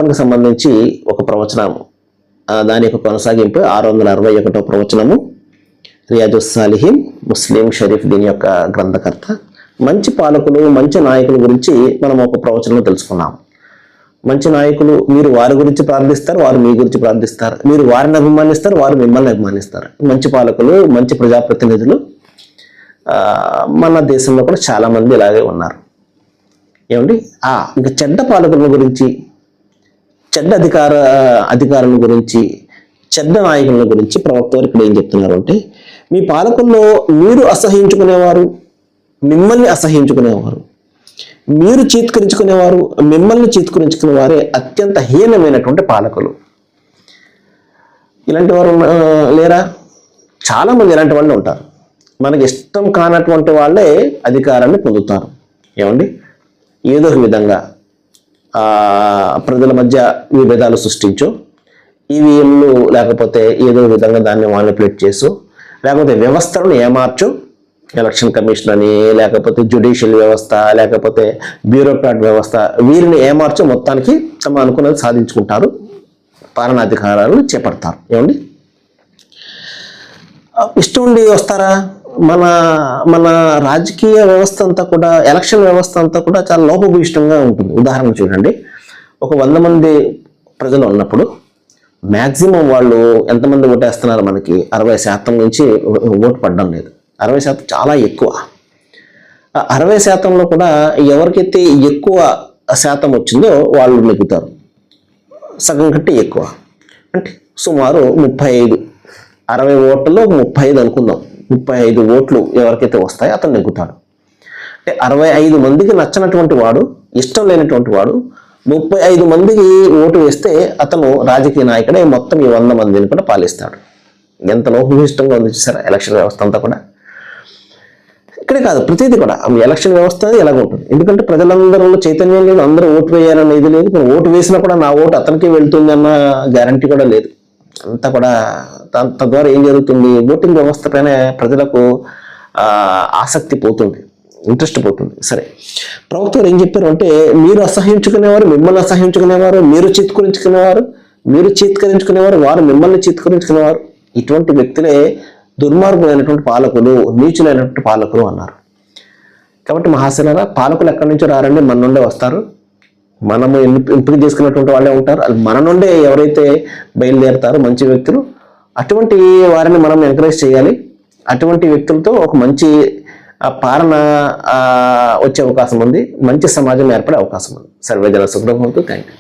దానికి సంబంధించి ఒక ప్రవచనం, దాని యొక్క కొనసాగింపు 661వ ప్రవచనము. రియాజుస్ సాలిహీన్ ముస్లిం షరీఫ్ దీని యొక్క గ్రంథకర్త. మంచి పాలకులు, మంచి నాయకుల గురించి మనం ఒక ప్రవచనంలో తెలుసుకున్నాం. మంచి నాయకులు, మీరు వారి గురించి ప్రార్థిస్తారు, వారు మీ గురించి ప్రార్థిస్తారు. మీరు వారిని అభిమానిస్తారు, వారు మిమ్మల్ని అభిమానిస్తారు. మంచి పాలకులు, మంచి ప్రజాప్రతినిధులు మన దేశంలో కూడా చాలా మంది ఇలాగే ఉన్నారు. ఏమండి, ఇంకా చెడ్డ పాలకుల గురించి, చెడ్డ అధికారుల గురించి, చెడ్డ నాయకుల గురించి ప్రవక్త వారు ఇక్కడ ఏం చెప్తున్నారు అంటే, మీ పాలకుల్లో మీరు అసహించుకునేవారు, మిమ్మల్ని అసహించుకునేవారు, మీరు చీత్కరించుకునేవారు, మిమ్మల్ని చీత్కరించుకునే వారే అత్యంత హీనమైనటువంటి పాలకులు. ఇలాంటి వారు లేరా? చాలా మంది ఇలాంటి వాళ్ళు ఉంటారు. మనకి ఇష్టం కానటువంటి వాళ్ళే అధికారాన్ని పొందుతారు. ఏమండి, ఏదో ఒక విధంగా ప్రజల మధ్య విభేదాలు సృష్టించు, ఈవీఎంలు లేకపోతే ఏదో విధంగా దాన్ని మానిపులేట్ చేసు, లేకపోతే వ్యవస్థలను ఏమార్చు, ఎలక్షన్ కమిషన్ అని, లేకపోతే జ్యుడిషియల్ వ్యవస్థ, లేకపోతే బ్యూరోక్రాట్ వ్యవస్థ, వీరిని ఏమార్చు మొత్తానికి తమ అనుకున్నది సాధించుకుంటారు, పాలనాధికారాలను చేపడతారు. ఏమండి, ఇష్టం ఉండి వస్తారా? మన రాజకీయ వ్యవస్థ అంతా కూడా, ఎలక్షన్ వ్యవస్థ అంతా కూడా చాలా లోపభూయిష్టంగా ఉంటుంది. ఉదాహరణ చూడండి, ఒక 100 మంది ప్రజలు ఉన్నప్పుడు మ్యాక్సిమం వాళ్ళు ఎంతమంది ఓటేస్తున్నారు? మనకి 60% నుంచి ఓటు పడడం లేదు. 60% చాలా ఎక్కువ. 60%లో కూడా ఎవరికైతే ఎక్కువ శాతం వచ్చిందో వాళ్ళు నెగ్గుతారు. సగం కంటే ఎక్కువ అంటే సుమారు 35, 60 ఓట్లలో 35 అనుకుందాం. 35 ఓట్లు ఎవరికైతే వస్తాయో అతను నెగ్గుతాడు. అంటే 65 మందికి నచ్చినటువంటి వాడు, ఇష్టం లేనటువంటి వాడు 35 మందికి ఓటు వేస్తే అతను రాజకీయ నాయకుడే మొత్తం ఈ 100 మందిని కూడా పాలిస్తాడు. ఎంత లోపభూయిష్టంగా ఉంది చూసారా ఎలక్షన్ వ్యవస్థ అంతా కూడా. ఇక్కడే కాదు, ప్రతిదీ కూడా ఎలక్షన్ వ్యవస్థ ఎలాగ ఉంటుంది. ఎందుకంటే ప్రజలందరూ చైతన్యం లేదు, అందరూ ఓటు వేయాలన్న ఇది లేదు. ఓటు వేసినా కూడా నా ఓటు అతనికి వెళ్తుంది అన్న గ్యారంటీ కూడా లేదు. అంతా కూడా తద్వారా ఏం జరుగుతుంది, ఓటింగ్ వ్యవస్థ పైన ప్రజలకు ఆసక్తి పోతుంది, ఇంట్రెస్ట్ పోతుంది. సరే, ప్రభుత్వం ఏం చెప్పారు అంటే, మీరు అసహించుకునేవారు, మిమ్మల్ని అసహించుకునేవారు, మీరు చీత్కరించుకునేవారు, వారు మిమ్మల్ని చీత్కరించుకునేవారు. ఇటువంటి వ్యక్తులే దుర్మార్గులైనటువంటి పాలకులు, నీచులైనటువంటి పాలకులు అన్నారు. కాబట్టి మహాశిలారా, పాలకులు ఎక్కడి నుంచో రారండి, మన నుండే వస్తారు. మనము ఎంపిక చేసుకున్నటువంటి వాళ్ళే ఉంటారు. మన నుండే ఎవరైతే బయలుదేరుతారో మంచి వ్యక్తులు, అటువంటి వారిని మనం ఎంకరేజ్ చేయాలి. అటువంటి వ్యక్తులతో ఒక మంచి పాలన వచ్చే అవకాశం ఉంది, మంచి సమాజం ఏర్పడే అవకాశం ఉంది. సర్వేజన సుఖంతో. Thank you.